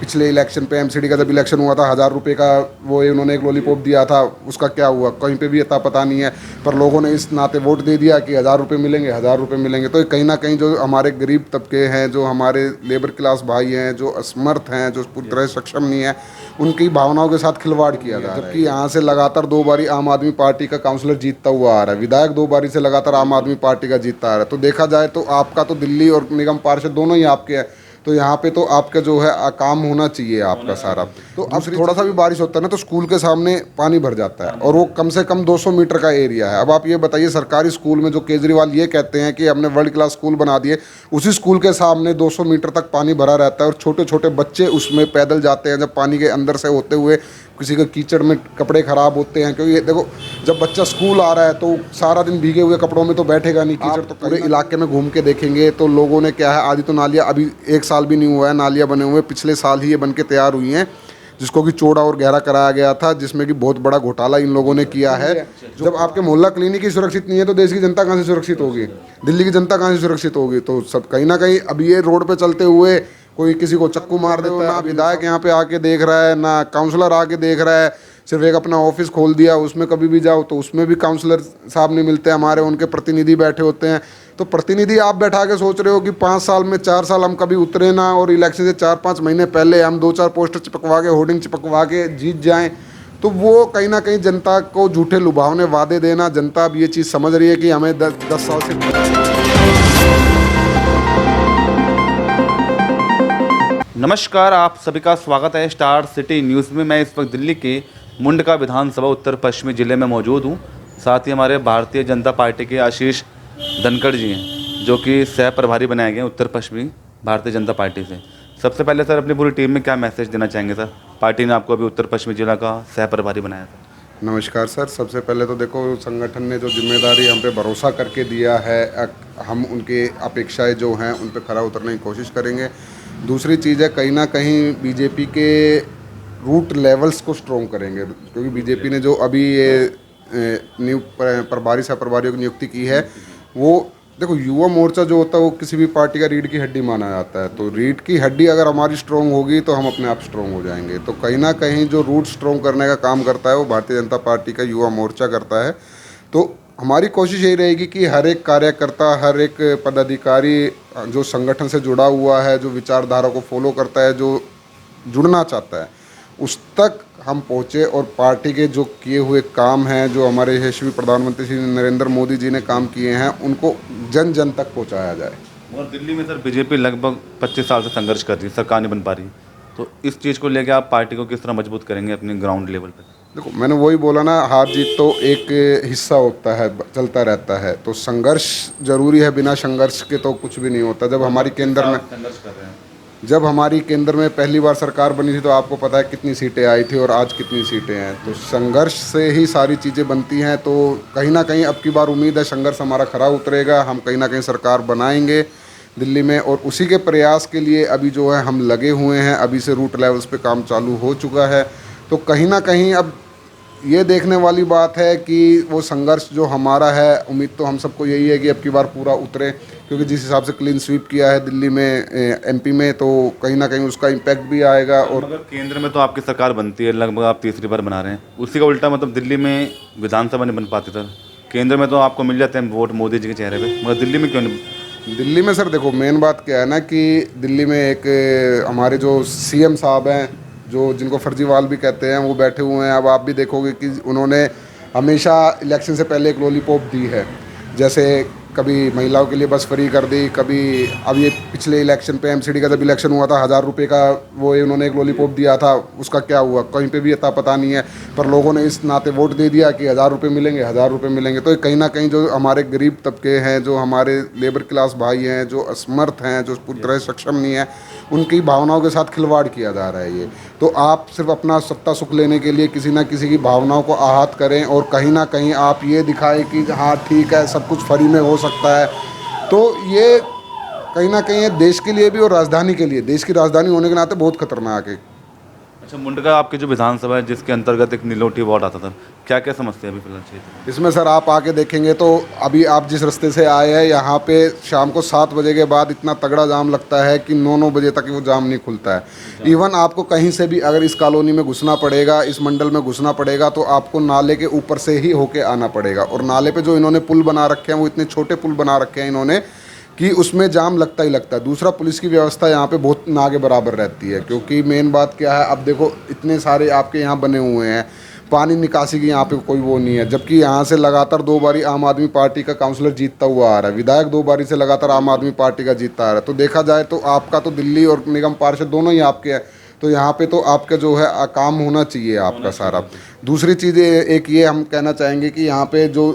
पिछले इलेक्शन पे एमसीडी का जब इलेक्शन हुआ था 1000 रुपये का वो उन्होंने एक लॉलीपॉप दिया था, उसका क्या हुआ कहीं पे भी अता पता नहीं है। पर लोगों ने इस नाते वोट दे दिया कि 1000 रुपये मिलेंगे, 1000 रुपये मिलेंगे। तो कहीं ना कहीं जो हमारे गरीब तबके हैं, जो हमारे लेबर क्लास भाई हैं, जो असमर्थ हैं, जो पूरी तरह से सक्षम नहीं है, उनकी भावनाओं के साथ खिलवाड़ किया जा रहा है। जबकि यहाँ से लगातार 2 बारी आम आदमी पार्टी का काउंसलर जीतता हुआ आ रहा है, विधायक 2 बारी से लगातार आम आदमी पार्टी का जीतता आ रहा है। तो देखा जाए तो आपका तो दिल्ली और निगम पार्षद दोनों ही आपके हैं, तो यहाँ पे तो आपका जो है काम होना चाहिए आपका सारा। तो अब थोड़ा सा भी बारिश होता है ना तो स्कूल के सामने पानी भर जाता है, और वो कम से कम 200 मीटर का एरिया है। अब आप ये बताइए, सरकारी स्कूल में जो केजरीवाल ये कहते हैं कि हमने वर्ल्ड क्लास स्कूल बना दिए, उसी स्कूल के सामने 200 मीटर तक पानी भरा रहता है, और छोटे छोटे बच्चे उसमें पैदल जाते हैं जब पानी के अंदर से होते हुए, किसी के कीचड़ में कपड़े ख़राब होते हैं। क्योंकि देखो, जब बच्चा स्कूल आ रहा है तो सारा दिन भीगे हुए कपड़ों में तो बैठेगा नहीं, कीचड़ तो पूरे इलाके में घूम के देखेंगे तो लोगों ने क्या है, आधी तो नालियाँ अभी 1 साल भी नहीं हुआ है, नालियाँ बने हुए पिछले साल ही ये बन के तैयार हुई हैं, जिसको कि चौड़ा और गहरा कराया गया था, जिसमें कि बहुत बड़ा घोटाला इन लोगों ने किया है। जब आपके मोहल्ला क्लिनिक ही सुरक्षित नहीं है तो देश की जनता कहाँ से सुरक्षित होगी, दिल्ली की जनता कहाँ से सुरक्षित होगी। तो सब कहीं ना कहीं अब ये रोड पे चलते हुए कोई किसी को चक्कू मार देता है, ना विधायक यहाँ पे आके देख रहा है, ना काउंसलर आके देख रहा है, सिर्फ एक अपना ऑफिस खोल दिया, उसमें कभी भी जाओ तो उसमें भी काउंसलर साहब नहीं मिलते हमारे, उनके प्रतिनिधि बैठे होते हैं। तो प्रतिनिधि आप बैठा के सोच रहे हो कि 5 साल में 4 साल हम कभी उतरे ना, और इलेक्शन से 4-5 महीने पहले हम 2-4 पोस्टर चिपकवा के, होर्डिंग चिपकवा के जीत जाएं। तो वो कहीं ना कहीं जनता को झूठे लुभावने वादे देना, जनता अब ये चीज़ समझ रही है कि हमें 10 साल से। नमस्कार, आप सभी का स्वागत है स्टार सिटी न्यूज़ में। मैं इस वक्त दिल्ली के मुंडका विधानसभा उत्तर पश्चिमी ज़िले में मौजूद हूं। साथ ही हमारे भारतीय जनता पार्टी के आशीष धनखड़ जी हैं, जो कि सह प्रभारी बनाए गए हैं उत्तर पश्चिमी भारतीय जनता पार्टी से। सबसे पहले सर, अपनी पूरी टीम में क्या मैसेज देना चाहेंगे सर? पार्टी ने आपको अभी उत्तर पश्चिमी जिला का सह प्रभारी बनाया था। नमस्कार सर, सबसे पहले तो देखो, संगठन ने जो जिम्मेदारी हम पे भरोसा करके दिया है, हम उनकी अपेक्षाएं जो हैं उन पे खरा उतरने की कोशिश करेंगे। दूसरी चीज़ है, कहीं ना कहीं बीजेपी के रूट लेवल्स को स्ट्रॉन्ग करेंगे, क्योंकि बीजेपी ने जो अभी ये प्रभारी सह प्रभारियों की नियुक्ति की है, वो देखो, युवा मोर्चा जो होता है वो किसी भी पार्टी का रीढ़ की हड्डी माना जाता है। तो रीढ़ की हड्डी अगर हमारी स्ट्रॉन्ग होगी तो हम अपने आप स्ट्रॉन्ग हो जाएंगे। तो कहीं ना कहीं जो रूट स्ट्रॉन्ग करने का काम करता है वो भारतीय जनता पार्टी का युवा मोर्चा करता है। तो हमारी कोशिश यही रहेगी कि हर एक कार्यकर्ता, हर एक पदाधिकारी जो संगठन से जुड़ा हुआ है, जो विचारधारा को फॉलो करता है, जो जुड़ना चाहता है, उस तक हम पहुँचे, और पार्टी के जो किए हुए काम हैं, जो हमारे यशस्वी प्रधानमंत्री श्री नरेंद्र मोदी जी ने काम किए हैं, उनको जन जन तक पहुँचाया जाए। और दिल्ली में सर बीजेपी लगभग 25 साल से संघर्ष कर रही है, सरकार नहीं बन पा रही, तो इस चीज़ को लेकर आप पार्टी को किस तरह मजबूत करेंगे अपने ग्राउंड लेवल पर? देखो, मैंने वही बोला ना, हार जीत तो एक हिस्सा होता है, चलता रहता है। तो संघर्ष जरूरी है, बिना संघर्ष के तो कुछ भी नहीं होता। जब हमारी केंद्र में संघर्ष कर रहे हैं, जब हमारी केंद्र में पहली बार सरकार बनी थी तो आपको पता है कितनी सीटें आई थी और आज कितनी सीटें हैं। तो संघर्ष से ही सारी चीज़ें बनती हैं। तो कहीं ना कहीं अब की बार उम्मीद है संघर्ष हमारा खरा उतरेगा, हम कहीं ना कहीं सरकार बनाएंगे दिल्ली में, और उसी के प्रयास के लिए अभी जो है हम लगे हुए हैं। अभी से रूट लेवल्स पे काम चालू हो चुका है। तो कहीं ना कहीं अब ये देखने वाली बात है कि वो संघर्ष जो हमारा है, उम्मीद तो हम सबको यही है कि अब की बार पूरा उतरे, क्योंकि जिस हिसाब से क्लीन स्वीप किया है दिल्ली में, एमपी में, तो कहीं ना कहीं उसका इम्पैक्ट भी आएगा। और मगर केंद्र में तो आपकी सरकार बनती है, लगभग आप तीसरी बार बना रहे हैं, उसी का उल्टा मतलब दिल्ली में विधानसभा नहीं बन पाती सर। केंद्र में तो आपको मिल जाते हैं वोट मोदी जी के चेहरे पे, मगर दिल्ली में क्यों नहीं? दिल्ली में सर देखो, मेन बात क्या है ना कि दिल्ली में एक हमारे जो सीएम साहब हैं, जो जिनको फर्जीवाल भी कहते हैं, वो बैठे हुए हैं। अब आप भी देखोगे कि उन्होंने हमेशा इलेक्शन से पहले एक लॉलीपॉप दी है, जैसे कभी महिलाओं के लिए बस फ्री कर दी, कभी अब ये पिछले इलेक्शन पे एमसीडी का जब इलेक्शन हुआ था 1000 रुपये का वो उन्होंने एक लॉलीपॉप दिया था, उसका क्या हुआ कहीं पे भी अता पता नहीं है। पर लोगों ने इस नाते वोट दे दिया कि 1000 रुपये मिलेंगे, 1000 रुपये मिलेंगे। तो कहीं ना कहीं जो हमारे गरीब तबके हैं, जो हमारे लेबर क्लास भाई हैं, जो असमर्थ हैं, जो पूरी तरह से सक्षम नहीं है, उनकी भावनाओं के साथ खिलवाड़ किया जा रहा है ये। तो आप सिर्फ अपना सत्ता सुख लेने के लिए किसी ना किसी की भावनाओं को आहत करें, और कहीं ना कहीं आप ये दिखाएं कि हाँ ठीक है, सब कुछ फ्री में हो सकता है। तो ये कहीं ना कहीं देश के लिए भी और राजधानी के लिए, देश की राजधानी होने के नाते बहुत खतरनाक है। अच्छा, मुंडका आपकी जो विधानसभा है जिसके अंतर्गत एक नीलोटी वार्ड आता था, क्या क्या समस्या है अभी फिलहाल क्षेत्र इसमें सर आप आके देखेंगे तो अभी आप जिस रास्ते से आए हैं यहाँ पे शाम को 7 बजे के बाद इतना तगड़ा जाम लगता है कि 9 बजे तक वो जाम नहीं खुलता है। इवन आपको कहीं से भी अगर इस कॉलोनी में घुसना पड़ेगा, इस मंडल में घुसना पड़ेगा, तो आपको नाले के ऊपर से ही होके आना पड़ेगा। और नाले पे जो इन्होंने पुल बना रखे हैं वो इतने छोटे पुल बना रखे हैं इन्होंने कि उसमें जाम लगता ही लगता है। दूसरा, पुलिस की व्यवस्था यहाँ पे बहुत ना के बराबर रहती है, क्योंकि मेन बात क्या है, अब देखो इतने सारे आपके यहाँ बने हुए हैं, पानी निकासी की यहाँ पे कोई वो नहीं है, जबकि यहाँ से लगातार 2 बारी आम आदमी पार्टी का काउंसलर जीतता हुआ आ रहा है, विधायक 2 बारी से लगातार आम आदमी पार्टी का जीतता आ रहा है। तो देखा जाए तो आपका तो दिल्ली और निगम पार्षद दोनों ही आपके हैं, तो यहाँ पे तो आपका जो है काम होना चाहिए आपका सारा। दूसरी चीज़ एक ये हम कहना चाहेंगे कि यहाँ पे जो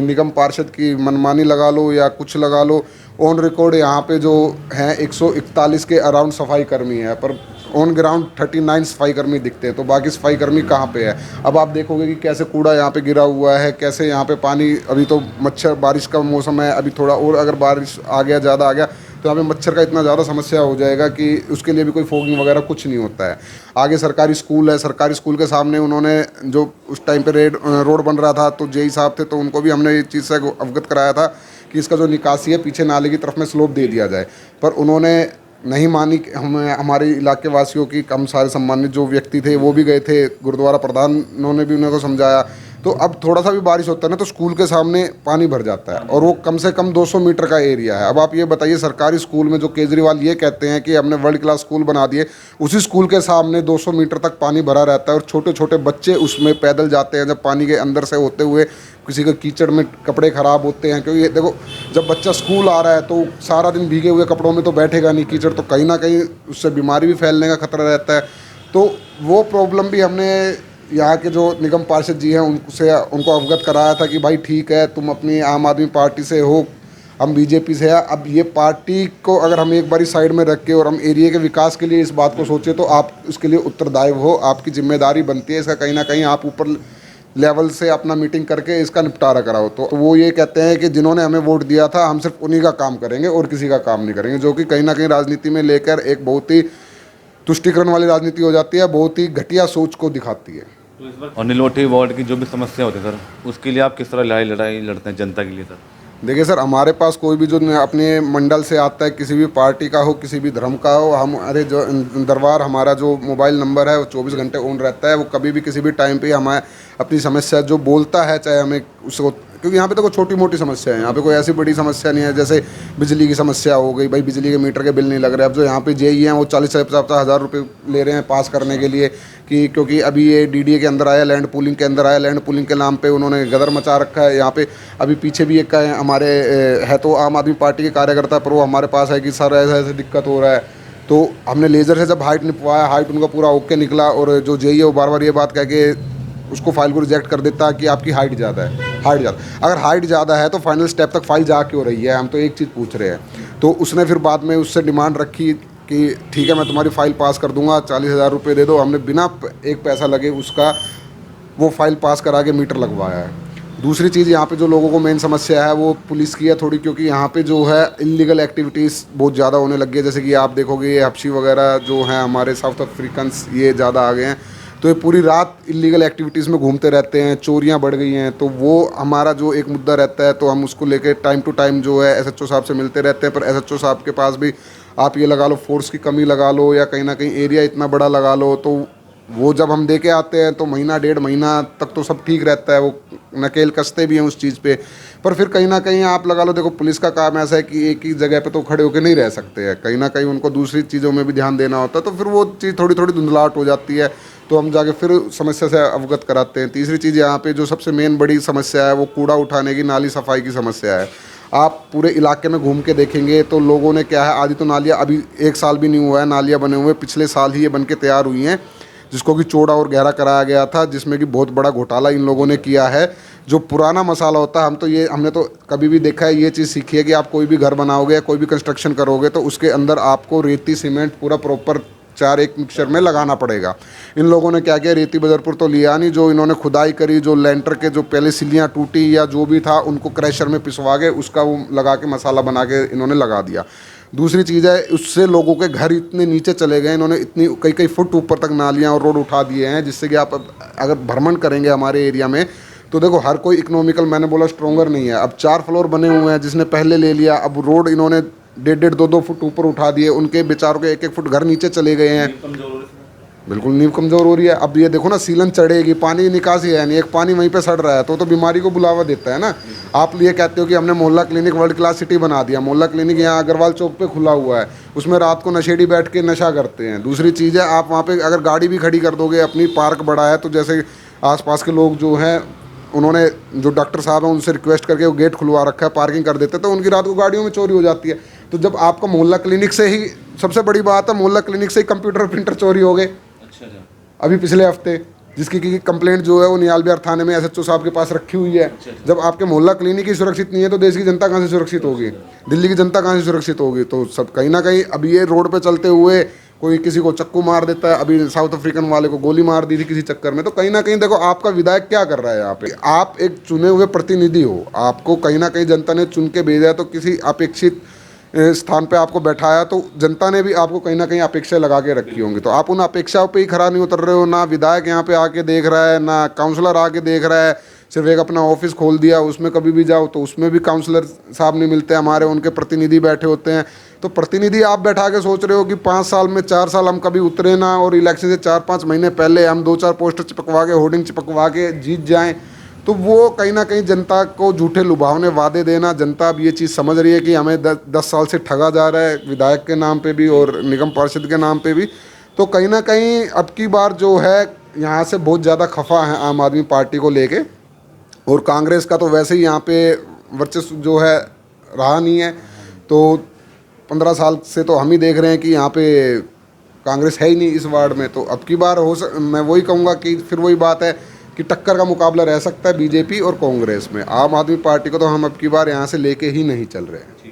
निगम पार्षद की मनमानी लगा लो या कुछ लगा लो, ऑन रिकॉर्ड यहाँ पे जो हैं 141 के अराउंड सफाई कर्मी है, पर ऑन ग्राउंड 39 सफाई कर्मी दिखते हैं। तो बाकी सफाई कर्मी कहाँ पे है? अब आप देखोगे कि कैसे कूड़ा यहाँ पे गिरा हुआ है, कैसे यहाँ पे पानी, अभी तो मच्छर, बारिश का मौसम है, अभी थोड़ा और अगर बारिश आ गया, ज़्यादा आ गया तो यहाँ पे मच्छर का इतना ज़्यादा समस्या हो जाएगा कि उसके लिए भी कोई फॉगिंग वगैरह कुछ नहीं होता है। आगे सरकारी स्कूल है, सरकारी स्कूल के सामने उन्होंने जो उस टाइम पे रोड बन रहा था, तो जेई साहब थे, तो उनको भी हमने इस चीज़ से अवगत कराया था कि इसका जो निकासी है पीछे नाले की तरफ में स्लोप दे दिया जाए, पर उन्होंने नहीं मानी। हमारे इलाके वासियों की कम सारे सम्मानित जो व्यक्ति थे वो भी गए थे, गुरुद्वारा प्रधान उन्होंने भी उनको समझाया। तो अब थोड़ा सा भी बारिश होता है ना तो स्कूल के सामने पानी भर जाता है, और वो कम से कम 200 मीटर का एरिया है। अब आप ये बताइए, सरकारी स्कूल में जो केजरीवाल ये कहते हैं कि हमने वर्ल्ड क्लास स्कूल बना दिए, उसी स्कूल के सामने 200 मीटर तक पानी भरा रहता है, और छोटे छोटे बच्चे उसमें पैदल जाते हैं, जब पानी के अंदर से होते हुए किसी के कीचड़ में कपड़े ख़राब होते हैं। क्योंकि देखो, जब बच्चा स्कूल आ रहा है तो सारा दिन भीगे हुए कपड़ों में तो बैठेगा नहीं, कीचड़ तो कहीं ना कहीं उससे बीमारी भी फैलने का खतरा रहता है। तो वो प्रॉब्लम भी हमने यहाँ के जो निगम पार्षद जी हैं उनको अवगत कराया था कि भाई ठीक है, तुम अपनी आम आदमी पार्टी से हो, हम बीजेपी से है। अब ये पार्टी को अगर हम एक बारी साइड में रख के और हम एरिया के विकास के लिए इस बात को सोचें तो आप उसके लिए उत्तरदायी हो, आपकी जिम्मेदारी बनती है इसका कहीं ना कहीं आप ऊपर लेवल से अपना मीटिंग करके इसका निपटारा कराओ। तो वो ये कहते हैं कि जिन्होंने हमें वोट दिया था हम सिर्फ उन्हीं का काम करेंगे और किसी का काम नहीं करेंगे, जो कि कहीं ना कहीं राजनीति में लेकर एक बहुत ही तुष्टिकरण वाली राजनीति हो जाती है, बहुत ही घटिया सोच को दिखाती है। और नीलोटी वार्ड की जो भी समस्या होती है सर, उसके लिए आप किस तरह लड़ाई लड़ते हैं जनता के लिए सर? देखिए सर, हमारे पास कोई भी जो अपने मंडल से आता है, किसी भी पार्टी का हो, किसी भी धर्म का हो, हमारे जो दरबार, हमारा जो मोबाइल नंबर है वो 24 घंटे ऑन रहता है। वो कभी भी किसी भी टाइम पे हमें अपनी समस्या जो बोलता है, चाहे हमें उसको, क्योंकि यहाँ पे तो कोई छोटी मोटी समस्या है, यहाँ पे कोई ऐसी बड़ी समस्या नहीं है। जैसे बिजली की समस्या हो गई, भाई बिजली के मीटर के बिल नहीं लग रहे। अब जो यहाँ पे जेई हैं वो 40-50 हज़ार रुपये ले रहे हैं पास करने के लिए, कि क्योंकि अभी ये डीडीए के अंदर आया, लैंड पूलिंग के अंदर आया, लैंड पूलिंग के नाम पे उन्होंने गदर मचा रखा है यहाँ पे। अभी पीछे भी एक हमारे है तो आम आदमी पार्टी के कार्यकर्ता, पर वो हमारे पास है कि सर ऐसा ऐसे दिक्कत हो रहा है। तो हमने लेज़र से जब हाइट निपवाया, हाइट उनका पूरा ओके निकला, और जो जेई है वो बार बार ये बात कह के उसको फाइल को रिजेक्ट कर देता है कि आपकी हाइट ज़्यादा है। हाइट ज़्यादा, अगर हाइट ज़्यादा है तो फाइनल स्टेप तक फाइल जा क्यों रही है? हम तो एक चीज़ पूछ रहे हैं। तो उसने फिर बाद में उससे डिमांड रखी कि ठीक है, मैं तुम्हारी फ़ाइल पास कर दूंगा, 40,000 रुपये दे दो। हमने बिना एक पैसा लगे उसका वो फाइल पास करा के मीटर लगवाया है। दूसरी चीज़, यहाँ पे जो लोगों को मेन समस्या है वो पुलिस की है थोड़ी, क्योंकि यहाँ पे जो है इलीगल एक्टिविटीज़ बहुत ज़्यादा होने लगी है। जैसे कि आप देखोगे ये हब्शी वगैरह जो हैं हमारे साउथ अफ्रीकन्स, ये ज़्यादा आ गए हैं, तो ये पूरी रात इलीगल एक्टिविटीज़ में घूमते रहते हैं, चोरियां बढ़ गई हैं। तो वो हमारा जो एक मुद्दा रहता है, तो हम उसको लेके टाइम टू टाइम जो है एसएचओ साहब से मिलते रहते हैं। पर एसएचओ साहब के पास भी आप ये लगा लो, फोर्स की कमी लगा लो, या कहीं ना कहीं एरिया इतना बड़ा लगा लो, तो वो जब हम दे के आते हैं तो महीना 1.5 महीना तक तो सब ठीक रहता है, वो नकेल कसते भी हैं उस चीज़ पे। पर फिर कहीं ना कहीं आप लगा लो, देखो पुलिस का काम ऐसा है कि एक ही जगह पे तो खड़े होकर नहीं रह सकते हैं, कहीं ना कहीं उनको दूसरी चीज़ों में भी ध्यान देना होता है। तो फिर वो चीज़ थोड़ी थोड़ी धुंधलाहट हो जाती है, तो हम जाके फिर समस्या से अवगत कराते हैं। तीसरी चीज़ यहाँ पे जो सबसे मेन बड़ी समस्या है वो कूड़ा उठाने की, नाली सफाई की समस्या है। आप पूरे इलाके में घूम के देखेंगे तो लोगों ने क्या है, आधी तो नालियाँ अभी 1 साल भी नहीं हुआ है, नालियाँ बने हुए पिछले साल ही ये बन के तैयार हुई हैं, जिसको कि चौड़ा और गहरा कराया गया था, जिसमें कि बहुत बड़ा घोटाला इन लोगों ने किया है। जो पुराना मसाला होता है, हमने तो कभी भी देखा है, ये चीज़ सीखी है कि आप कोई भी घर बनाओगे या कोई भी कंस्ट्रक्शन करोगे तो उसके अंदर आपको रेती सीमेंट पूरा प्रॉपर 4 एक मिक्सचर में लगाना पड़ेगा। इन लोगों ने क्या किया, रेती बदरपुर तो लिया नहीं, जो इन्होंने खुदाई करी, जो लेंटर के जो पहले सिलियाँ टूटी या जो भी था उनको क्रैशर में पिसवा के उसका वो लगा के मसाला बना के इन्होंने लगा दिया। दूसरी चीज़ है, उससे लोगों के घर इतने नीचे चले गए, इन्होंने इतनी कई कई फुट ऊपर तक नालियाँ और रोड उठा दिए हैं, जिससे कि आप अगर भ्रमण करेंगे हमारे एरिया में तो देखो हर कोई इकोनॉमिकल, मैंने बोला स्ट्रोंगर नहीं है। अब 4 फ्लोर बने हुए हैं, जिसने पहले ले लिया, अब रोड इन्होंने 1.5 2 फुट ऊपर उठा दिए, उनके बेचारों के 1 1 फुट घर नीचे चले गए हैं। बिल्कुल नींव कमज़ोर हो रही है। अब ये देखो ना, सीलन चढ़ेगी, पानी की निकासी है नहीं, एक पानी वहीं पे सड़ रहा है, तो बीमारी को बुलावा देता है ना। आप ये कहते हो कि हमने मोहल्ला क्लिनिक वर्ल्ड क्लास सिटी बना दिया। मोहल्ला क्लिनिक यहाँ अग्रवाल चौक पे खुला हुआ है, उसमें रात को नशेड़ी बैठ के नशा करते हैं। दूसरी चीज़ है, आप वहाँ पे अगर गाड़ी भी खड़ी कर दोगे, अपनी पार्क बड़ा है, तो जैसे आसपास के लोग जो हैं, उन्होंने जो डॉक्टर साहब हैं उनसे रिक्वेस्ट करके वो गेट खुलवा रखा है, पार्किंग कर देते, तो उनकी रात को गाड़ियों में चोरी हो जाती है। तो जब आपका मोहल्ला क्लिनिक से ही, सबसे बड़ी बात है, मोहल्ला क्लिनिक से ही कंप्यूटर प्रिंटर चोरी हो गए अभी पिछले हफ्ते, जिसकी की कंप्लेंट जो है वो नियाल बिहार थाने में SHO साहब के पास रखी हुई है। जब आपके मोहल्ला क्लिनिक ही सुरक्षित नहीं है तो देश की जनता कहाँ से सुरक्षित होगी, दिल्ली की जनता कहाँ से सुरक्षित होगी। तो सब कहीं ना कहीं, अब ये रोड पे चलते हुए कोई किसी को चक्कू मार देता है, अभी साउथ अफ्रीकन वाले को गोली मार दी थी किसी चक्कर में। तो कहीं ना कहीं देखो, आपका विधायक क्या कर रहा है यहाँ पे, आप एक चुने हुए प्रतिनिधि हो, आपको कहीं ना कहीं जनता ने चुन के भेजा है, तो किसी अपेक्षित स्थान पे आपको बैठाया, तो जनता ने भी आपको कहीं ना कहीं अपेक्षा लगा के रखी होंगी। तो आप उन अपेक्षाओं पे ही खरा नहीं उतर रहे हो। ना विधायक यहाँ पे आके देख रहा है, ना काउंसलर आके देख रहा है। सिर्फ एक अपना ऑफिस खोल दिया, उसमें कभी भी जाओ तो उसमें भी काउंसलर साहब नहीं मिलते हमारे, उनके प्रतिनिधि बैठे होते हैं। तो प्रतिनिधि आप बैठा के सोच रहे हो कि 5 साल में 4 साल हम कभी उतरे ना, और इलेक्शन से 4-5 महीने पहले हम 2-4 पोस्टर चिपकवा के, होर्डिंग चिपकवा के जीत जाएँ। तो वो कहीं ना कहीं जनता को झूठे लुभावने वादे देना, जनता अब ये चीज़ समझ रही है कि हमें 10 साल से ठगा जा रहा है, विधायक के नाम पे भी और निगम पार्षद के नाम पे भी। तो कहीं ना कहीं अब की बार जो है, यहाँ से बहुत ज़्यादा खफा है आम आदमी पार्टी को लेके, और कांग्रेस का तो वैसे ही यहाँ पे वर्चस्व जो है रहा नहीं है। तो 15 साल से तो हम ही देख रहे हैं कि यहाँ पे कांग्रेस है ही नहीं इस वार्ड में। तो अब की बार मैं वही कहूँगा कि फिर वही बात है कि टक्कर का मुकाबला रह सकता है बीजेपी और कांग्रेस में। आम आदमी पार्टी को तो हम अब की बार यहाँ से लेके ही नहीं चल रहे हैं।